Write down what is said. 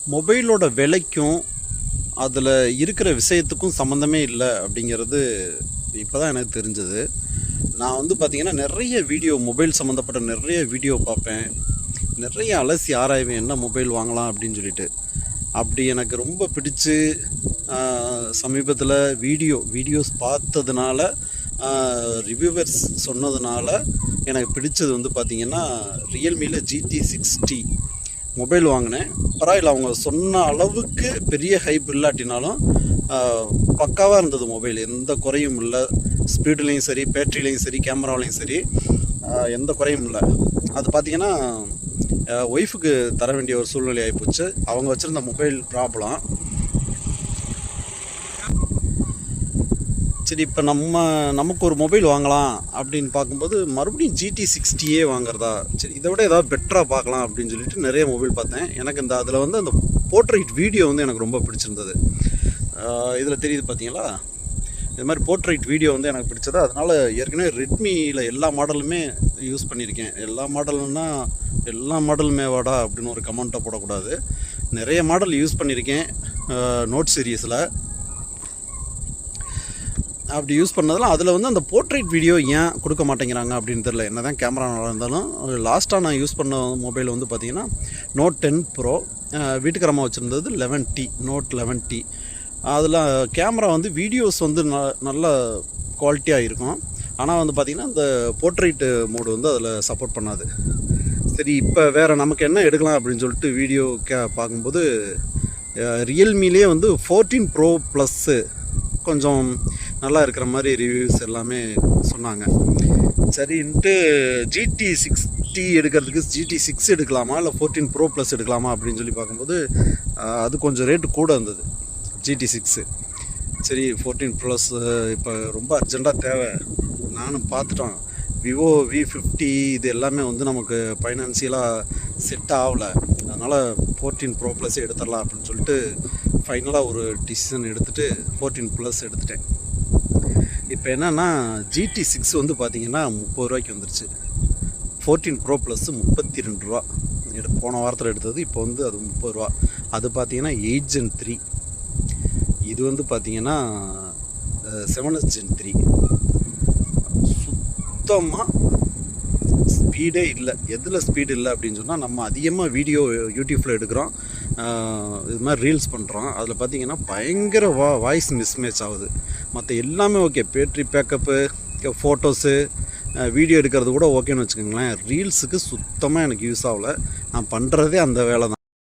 மொபைலோட விலைக்கும் அதில் இருக்கிற விஷயத்துக்கும் சம்மந்தமே இல்லை அப்படிங்கிறது இப்போ தான் எனக்கு தெரிஞ்சது. நான் வந்து பார்த்திங்கன்னா நிறைய வீடியோ மொபைல் சம்மந்தப்பட்ட நிறைய வீடியோ பார்ப்பேன், நிறைய அலசி ஆராய்வேன் என்ன மொபைல் வாங்கலாம் அப்படின்னு சொல்லிட்டு. அப்படி எனக்கு ரொம்ப பிடிச்சு சமீபத்தில் வீடியோஸ் பார்த்ததுனால, ரிவ்யூவர்ஸ் சொன்னதுனால எனக்கு பிடிச்சது வந்து பார்த்திங்கன்னா ரியல்மியில் GT60 மொபைல் வாங்கினேன். பரவாயில்ல, அவங்க சொன்ன அளவுக்கு பெரிய ஹைப் இல்லாட்டினாலும் பக்காவாக இருந்தது மொபைல். எந்த குறையும் இல்லை, ஸ்பீடுலேயும் சரி, பேட்டரிலையும் சரி, கேமராலையும் சரி, எந்த குறையும் இல்லை. அது பார்த்திங்கன்னா ஒய்ஃபுக்கு தர வேண்டிய ஒரு சூழ்நிலை ஆகிப்போச்சு. அவங்க வச்சுருந்த மொபைல் ப்ராப்ளம். சரி, இப்போ நமக்கு ஒரு மொபைல் வாங்கலாம் அப்படின்னு பார்க்கும்போது மறுபடியும் GT60 வாங்குறதா, சரி இதை விட ஏதாவது பெட்டராக பார்க்கலாம் அப்படின்னு சொல்லிட்டு நிறைய மொபைல் பார்த்தேன். எனக்கு அதில் வந்து அந்த போர்ட்ரைட் வீடியோ வந்து எனக்கு ரொம்ப பிடிச்சிருந்தது. இதில் தெரியுது பார்த்தீங்களா, இது மாதிரி போர்ட்ரைட் வீடியோ வந்து எனக்கு பிடிச்சது. அதனால் ஏற்கனவே ரெட்மியில் எல்லா மாடலுமே யூஸ் பண்ணியிருக்கேன். எல்லா மாடலுமே வாடா அப்படின்னு ஒரு கமெண்ட்டை போடக்கூடாது. நிறைய மாடல் யூஸ் பண்ணியிருக்கேன் நோட் சீரீஸில். அப்படி யூஸ் பண்ணதில் அதில் வந்து அந்த போர்ட்ரைட் வீடியோ ஏன் கொடுக்க மாட்டேங்கிறாங்க அப்படின்னு தெரில. என்ன தான் கேமரா நல்லா இருந்தாலும், லாஸ்ட்டாக நான் யூஸ் பண்ண மொபைல் வந்து பார்த்திங்கன்னா Note 10 Pro. வீட்டுக்காரமாக வச்சுருந்தது 11T, Note 11T. அதில் கேமரா வந்து வீடியோஸ் வந்து நல்ல குவாலிட்டியாக இருக்கும். ஆனால் வந்து பார்த்திங்கன்னா அந்த போர்ட்ரைட் மோடு வந்து அதில் சப்போர்ட் பண்ணாது. சரி, இப்போ வேறு நமக்கு என்ன எடுக்கலாம் அப்படின்னு சொல்லிட்டு வீடியோ பார்க்கும்போது ரியல்மிலே வந்து 14 Pro Plus கொஞ்சம் நல்லா இருக்கிற மாதிரி ரிவ்யூஸ் எல்லாமே சொன்னாங்க. சரின்ட்டு GT60 எடுக்கிறதுக்கு GT6 எடுக்கலாமா இல்லை 14 Pro Plus எடுக்கலாமா அப்படின்னு சொல்லி பார்க்கும்போது அது கொஞ்சம் ரேட்டு கூட இருந்தது GT6. சரி, 14 Plus இப்போ ரொம்ப அர்ஜெண்ட்டாக தேவை. நானும் பார்த்துட்டோம், விவோ V50 இது எல்லாமே வந்து நமக்கு ஃபைனான்சியலாக செட் ஆகலை. அதனால் 14 Pro Plus எடுத்துடலாம் அப்படின்னு சொல்லிட்டு ஃபைனலாக ஒரு டிசிஷன் எடுத்துகிட்டு 14 Plus எடுத்துட்டேன். இப்போ என்னென்னா GT6 வந்து பார்த்திங்கன்னா 30 ரூபாய்க்கு வந்துருச்சு. 14 Pro Plus 32 ரூபா. போன வாரத்தில் எடுத்தது. இப்போ வந்து அது 30 ரூபா. அது பார்த்திங்கன்னா 8 Gen 3. இது வந்து பார்த்திங்கன்னா 7S Gen 3. சுத்தமாக ஸ்பீடே இல்லை. எதில் ஸ்பீடு இல்லை அப்படின்னு சொன்னால், நம்ம அதிகமாக வீடியோ யூடியூப்பில் எடுக்கிறோம், இது மாதிரி ரீல்ஸ் பண்ணுறோம். அதில் பார்த்திங்கன்னா பயங்கர வாய்ஸ் மிஸ்மேட்ச் ஆகுது. மற்ற எல்லாமே okay, battery backup, photos, video எடுக்கிறது கூட ஓகேன்னு வச்சுக்கோங்களேன். ரீல்ஸுக்கு சுத்தமாக எனக்கு யூஸ் ஆகலை. நான் பண்ணுறதே அந்த வேலை தான்.